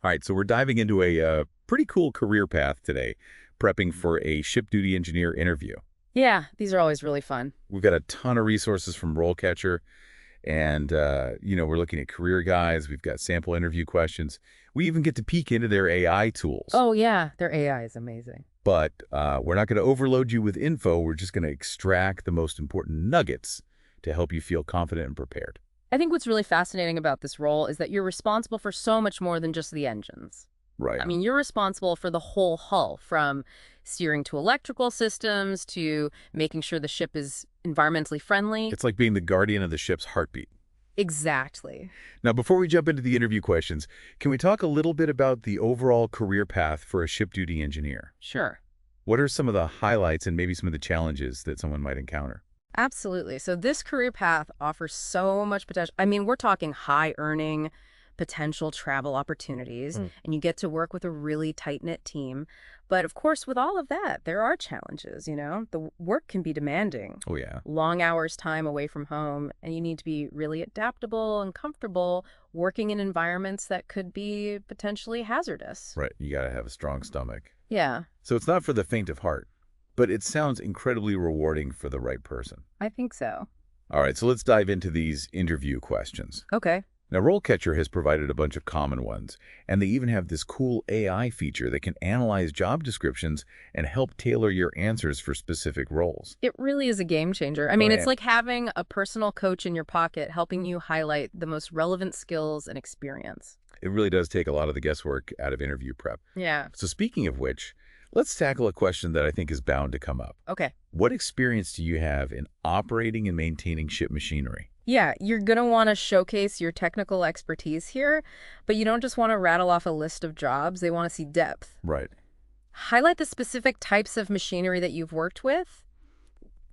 All right, so we're diving into a pretty cool career path today, prepping for a ship duty engineer interview. Yeah, these are always really fun. We've got a ton of resources from RoleCatcher, and we're looking at career guides. We've got sample interview questions. We even get to peek into their AI tools. Oh, yeah, their AI is amazing. But we're not going to overload you with info. We're just going to extract the most important nuggets to help you feel confident and prepared. I think what's really fascinating about this role is that you're responsible for so much more than just the engines. Right. I mean, you're responsible for the whole hull, from steering to electrical systems to making sure the ship is environmentally friendly. It's like being the guardian of the ship's heartbeat. Exactly. Now, before we jump into the interview questions, can we talk a little bit about the overall career path for a ship duty engineer? Sure. What are some of the highlights and maybe some of the challenges that someone might encounter? Absolutely. So this career path offers so much potential. I mean, we're talking high earning, potential travel opportunities, and you get to work with a really tight-knit team. But of course, with all of that, there are challenges, you know? The work can be demanding. Oh, yeah. Long hours time away from home, and you need to be really adaptable and comfortable working in environments that could be potentially hazardous. Right. You got to have a strong stomach. Yeah, So it's not for the faint of heart, but it sounds incredibly rewarding for the right person. I think so. All right, so let's dive into these interview questions. Okay. Now, RoleCatcher has provided a bunch of common ones, and they even have this cool AI feature that can analyze job descriptions and help tailor your answers for specific roles. It really is a game changer. I mean, Right. it's like having a personal coach in your pocket helping you highlight the most relevant skills and experience. It really does take a lot of the guesswork out of interview prep. Yeah. So speaking of which, let's tackle a question that I think is bound to come up. Okay. What experience do you have in operating and maintaining ship machinery? Yeah, you're going to want to showcase your technical expertise here, but you don't just want to rattle off a list of jobs. They want to see depth. Right. Highlight the specific types of machinery that you've worked with.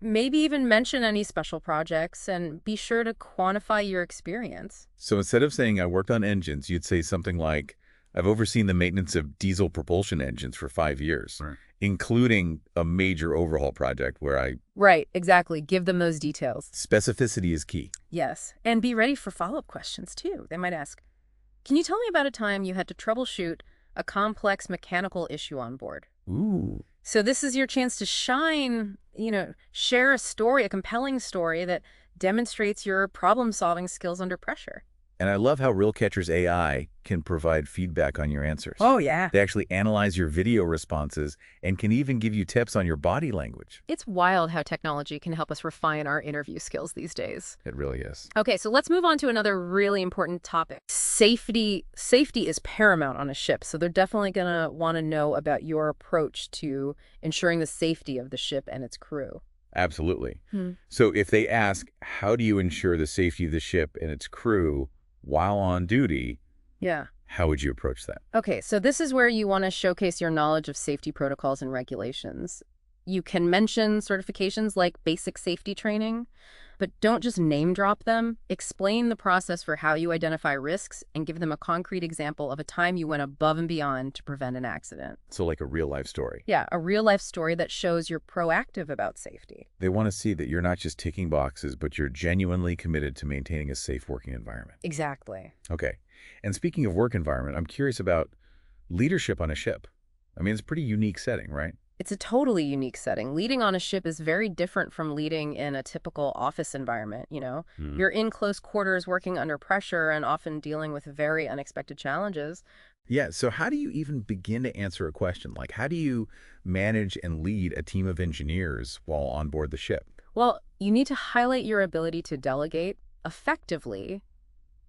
Maybe even mention any special projects, and be sure to quantify your experience. So instead of saying I worked on engines, you'd say something like, I've overseen the maintenance of diesel propulsion engines for 5 years, Right. including a major overhaul project where Right, exactly. Give them those details. specificity is key. Yes, and be ready for follow-up questions, too. They might ask, can you tell me about a time you had to troubleshoot a complex mechanical issue on board? Ooh. So this is your chance to shine, share a story, a compelling story that demonstrates your problem-solving skills under pressure. And I love how RealCatcher's AI can provide feedback on your answers. Oh, yeah. They actually analyze your video responses and can even give you tips on your body language. It's wild how technology can help us refine our interview skills these days. It really is. Okay, so let's move on to another really important topic. Safety. Safety is paramount on a ship, so they're definitely going to want to know about your approach to ensuring the safety of the ship and its crew. Absolutely. So if they ask, how do you ensure the safety of the ship and its crew while on duty, Yeah. how would you approach that? Okay, so this is where you want to showcase your knowledge of safety protocols and regulations. You can mention certifications like basic safety training, but don't just name drop them. Explain the process for how you identify risks and give them a concrete example of a time you went above and beyond to prevent an accident. So like a real life story. Yeah, a real life story that shows you're proactive about safety. They want to see that you're not just ticking boxes, but you're genuinely committed to maintaining a safe working environment. Exactly. Okay. And speaking of work environment, I'm curious about leadership on a ship. I mean, it's a pretty unique setting, right? It's a totally unique setting. Leading on a ship is very different from leading in a typical office environment, You're in close quarters working under pressure and often dealing with very unexpected challenges. Yeah. So how do you even begin to answer a question? Like, how do you manage and lead a team of engineers while on board the ship? Well, you need to highlight your ability to delegate effectively,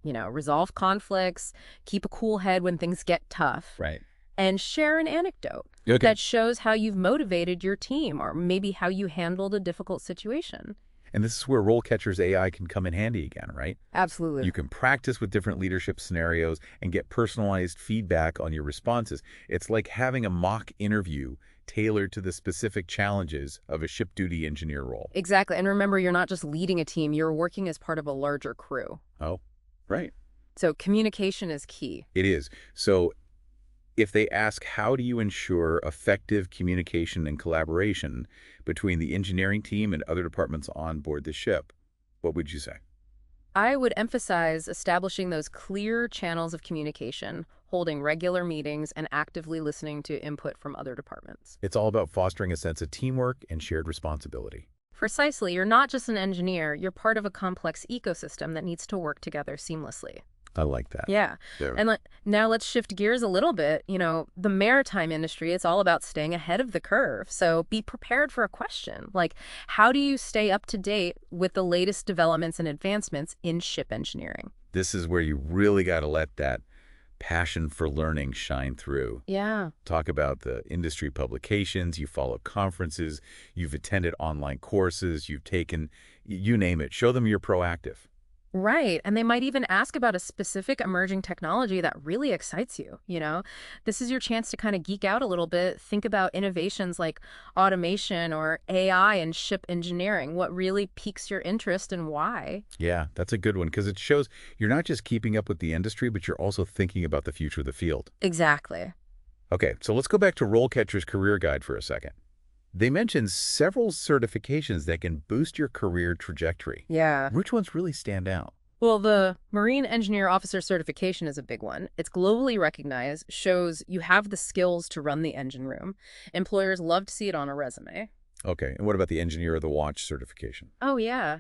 resolve conflicts, keep a cool head when things get tough, Right. and share an anecdote Okay. that shows how you've motivated your team or maybe how you handled a difficult situation. And this is where RoleCatcher's AI can come in handy again, right? Absolutely. You can practice with different leadership scenarios and get personalized feedback on your responses. It's like having a mock interview tailored to the specific challenges of a ship duty engineer role. Exactly. And remember, you're not just leading a team, you're working as part of a larger crew. Oh, right. So communication is key. It is. So if they ask, how do you ensure effective communication and collaboration between the engineering team and other departments on board the ship, what would you say? I would emphasize establishing those clear channels of communication, holding regular meetings, and actively listening to input from other departments. It's all about fostering a sense of teamwork and shared responsibility. Precisely, you're not just an engineer, you're part of a complex ecosystem that needs to work together seamlessly. I like that. Yeah. Yeah. And now let's shift gears a little bit. The maritime industry, it's all about staying ahead of the curve. So be prepared for a question like, how do you stay up to date with the latest developments and advancements in ship engineering? This is where you really got to let that passion for learning shine through. Yeah. Talk about the industry publications, you follow conferences, you've attended online courses, you've taken, you name it. Show them you're proactive. Right. And they might even ask about a specific emerging technology that really excites you. This is your chance to kind of geek out a little bit. Think about innovations like automation or AI and ship engineering. What really piques your interest and why? Yeah, that's a good one because it shows you're not just keeping up with the industry, but you're also thinking about the future of the field. Exactly. Okay, so let's go back to RoleCatcher's career guide for a second. They mentioned several certifications that can boost your career trajectory. Yeah. Which ones really stand out? Well, the Marine Engineer Officer certification is a big one. It's globally recognized, shows you have the skills to run the engine room. Employers love to see it on a resume. Okay, and what about the Engineer of the Watch certification? Oh, yeah.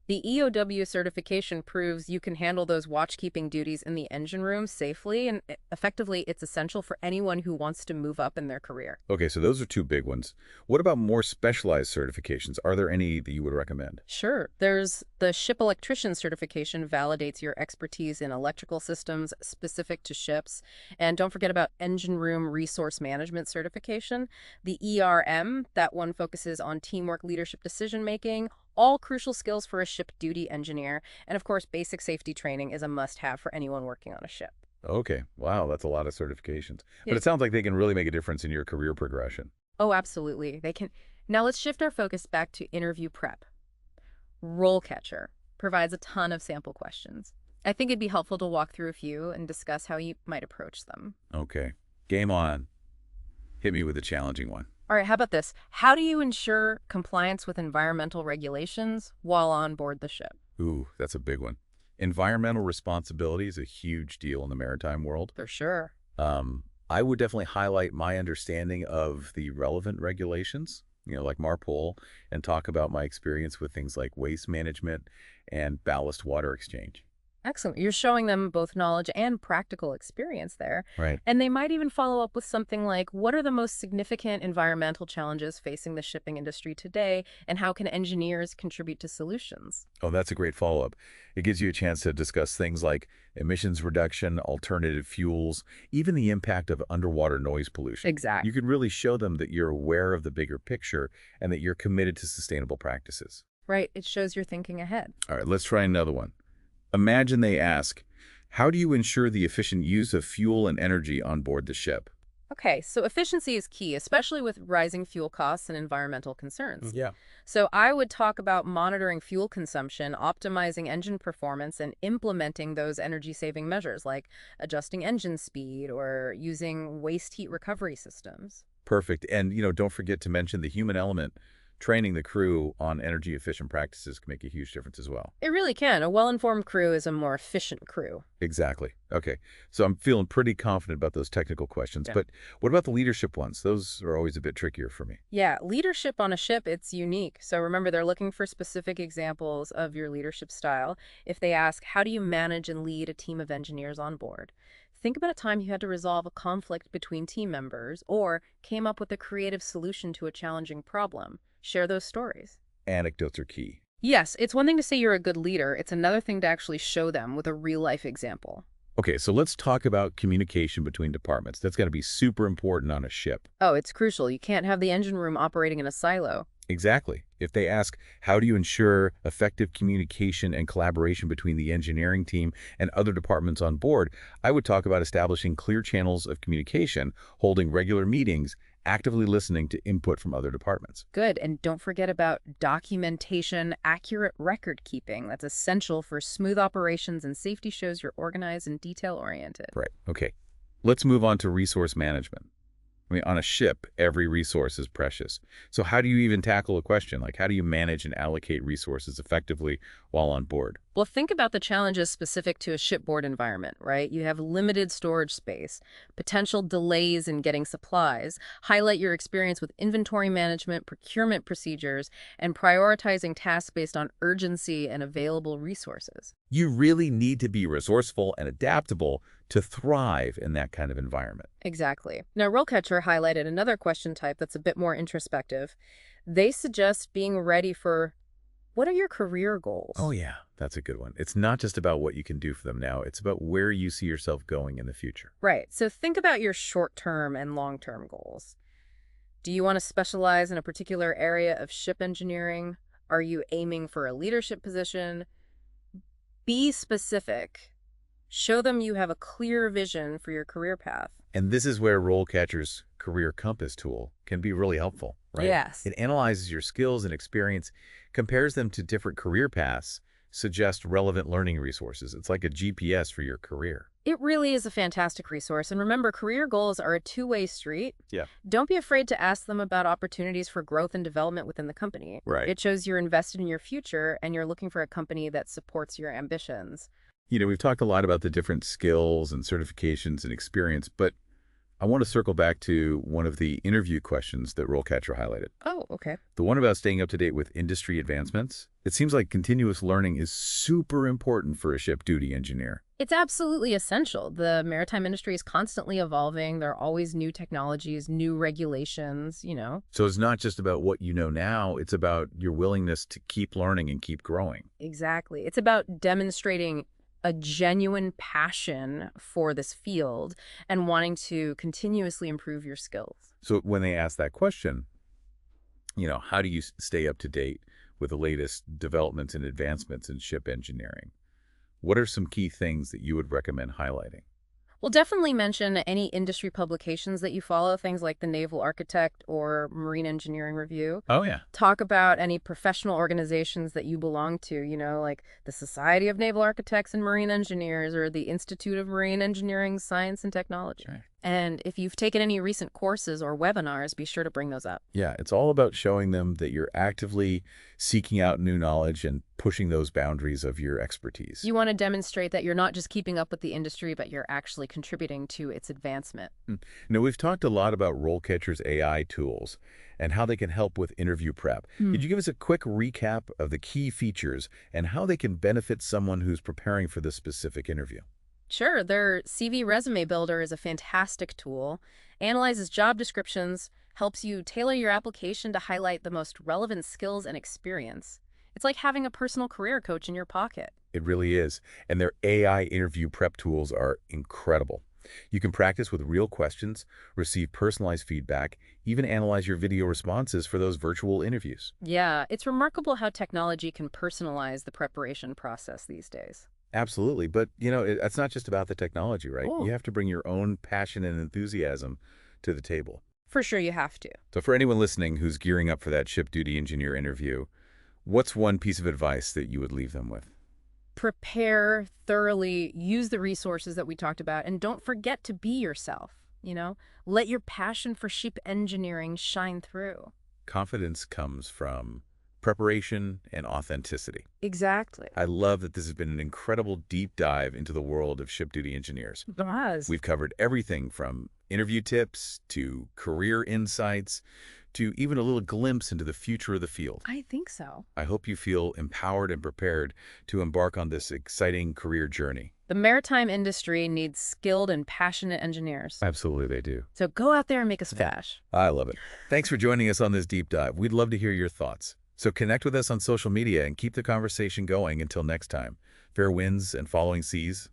The EOW certification proves you can handle those watchkeeping duties in the engine room safely, and effectively, it's essential for anyone who wants to move up in their career. Okay, so those are two big ones. What about more specialized certifications? Are there any that you would recommend? Sure. There's the ship electrician certification, validates your expertise in electrical systems specific to ships. And don't forget about engine room resource management certification. The ERM, that one focuses on teamwork, leadership, decision making. All crucial skills for a ship duty engineer. And of course, basic safety training is a must-have for anyone working on a ship. Okay, wow, that's a lot of certifications. But Yeah. it sounds like they can really make a difference in your career progression. Oh, absolutely. They can. Now let's shift our focus back to interview prep. RoleCatcher provides a ton of sample questions. I think it'd be helpful to walk through a few and discuss how you might approach them. Okay, game on. Hit me with a challenging one. All right, how about this? How do you ensure compliance with environmental regulations while on board the ship? Ooh, that's a big one. Environmental responsibility is a huge deal in the maritime world. For sure. I would definitely highlight my understanding of the relevant regulations, like MARPOL, and talk about my experience with things like waste management and ballast water exchange. Excellent. You're showing them both knowledge and practical experience there. Right. And they might even follow up with something like, what are the most significant environmental challenges facing the shipping industry today, and how can engineers contribute to solutions? Oh, that's a great follow-up. It gives you a chance to discuss things like emissions reduction, alternative fuels, even the impact of underwater noise pollution. Exactly. You can really show them that you're aware of the bigger picture and that you're committed to sustainable practices. Right. It shows you're thinking ahead. All right, let's try another one. Imagine they ask, how do you ensure the efficient use of fuel and energy on board the ship? Okay, so efficiency is key, especially with rising fuel costs and environmental concerns. Yeah. So I would talk about monitoring fuel consumption, optimizing engine performance, and implementing those energy-saving measures like adjusting engine speed or using waste heat recovery systems. Perfect. And, don't forget to mention the human element. Training the crew on energy-efficient practices can make a huge difference as well. It really can. A well-informed crew is a more efficient crew. Exactly. Okay. So I'm feeling pretty confident about those technical questions. Yeah. But what about the leadership ones? Those are always a bit trickier for me. Yeah, leadership on a ship, it's unique. So remember, they're looking for specific examples of your leadership style. If they ask, how do you manage and lead a team of engineers on board? Think about a time you had to resolve a conflict between team members or came up with a creative solution to a challenging problem. Share those stories. Anecdotes are key. Yes, it's one thing to say you're a good leader. It's another thing to actually show them with a real-life example. Okay, so let's talk about communication between departments. That's got to be super important on a ship. Oh, it's crucial. You can't have the engine room operating in a silo. Exactly. If they ask, how do you ensure effective communication and collaboration between the engineering team and other departments on board, I would talk about establishing clear channels of communication, holding regular meetings, actively listening to input from other departments. Good. And don't forget about documentation, accurate record keeping. That's essential for smooth operations, and safety shows you're organized and detail-oriented. Right. Okay. Let's move on to resource management. On a ship, every resource is precious. So how do you even tackle a question like how do you manage and allocate resources effectively while on board? Well, think about the challenges specific to a shipboard environment, right? You have limited storage space, potential delays in getting supplies. Highlight your experience with inventory management, procurement procedures, and prioritizing tasks based on urgency and available resources. You really need to be resourceful and adaptable to thrive in that kind of environment. Exactly. Now, RoleCatcher highlighted another question type that's a bit more introspective. They suggest being ready for, what are your career Oh, goals? yeah, that's a good one. It's not just about what you can do for them now. It's about where you see yourself going in the future. Right. So think about your short-term and long-term goals. Do you want to specialize in a particular area of ship engineering? Are you aiming for a leadership position? Be specific. Show them you have a clear vision for your career path. And this is where RoleCatcher's Career Compass tool can be really helpful, right? Yes. It analyzes your skills and experience, compares them to different career paths, suggests relevant learning resources. It's like a GPS for your career. It really is a fantastic resource. And remember, career goals are a two-way street. Yeah. Don't be afraid to ask them about opportunities for growth and development within the company. Right. It shows you're invested in your future and you're looking for a company that supports your ambitions. We've talked a lot about the different skills and certifications and experience, but I want to circle back to one of the interview questions that RoleCatcher highlighted. Oh, okay. The one about staying up to date with industry advancements. It seems like continuous learning is super important for a ship duty engineer. It's absolutely essential. The maritime industry is constantly evolving. There are always new technologies, new regulations. So it's not just about what you know now, it's about your willingness to keep learning and keep growing. Exactly. It's about demonstrating a genuine passion for this field and wanting to continuously improve your skills. So when they ask that question, how do you stay up to date with the latest developments and advancements in ship engineering? What are some key things that you would recommend highlighting? Well, definitely mention any industry publications that you follow, things like the Naval Architect or Marine Engineering Review. Oh, yeah. Talk about any professional organizations that you belong to, like the Society of Naval Architects and Marine Engineers or the Institute of Marine Engineering, Science and Technology. Right. And if you've taken any recent courses or webinars, be sure to bring those up. Yeah, it's all about showing them that you're actively seeking out new knowledge and pushing those boundaries of your expertise. You want to demonstrate that you're not just keeping up with the industry, but you're actually contributing to its advancement. We've talked a lot about RoleCatcher's AI tools and how they can help with interview prep. Could you give us a quick recap of the key features and how they can benefit someone who's preparing for this specific interview? Sure, their CV Resume Builder is a fantastic tool, analyzes job descriptions, helps you tailor your application to highlight the most relevant skills and experience. It's like having a personal career coach in your pocket. It really is. And their AI interview prep tools are incredible. You can practice with real questions, receive personalized feedback, even analyze your video responses for those virtual interviews. Yeah, it's remarkable how technology can personalize the preparation process these days. Absolutely. But, it's not just about the technology, right? Oh. You have to bring your own passion and enthusiasm to the table. For sure, you have to. So for anyone listening who's gearing up for that ship duty engineer interview, what's one piece of advice that you would leave them with? Prepare thoroughly, use the resources that we talked about, and don't forget to be yourself. Let your passion for ship engineering shine through. Confidence comes from preparation and authenticity. Exactly. I love that this has been an incredible deep dive into the world of ship duty engineers. It has. We've covered everything from interview tips to career insights to even a little glimpse into the future of the field. I think so. I hope you feel empowered and prepared to embark on this exciting career journey. The maritime industry needs skilled and passionate engineers. Absolutely, they do. So go out there and make a splash. I love it. Thanks for joining us on this deep dive. We'd love to hear your thoughts. So connect with us on social media and keep the conversation going until next time. Fair winds and following seas.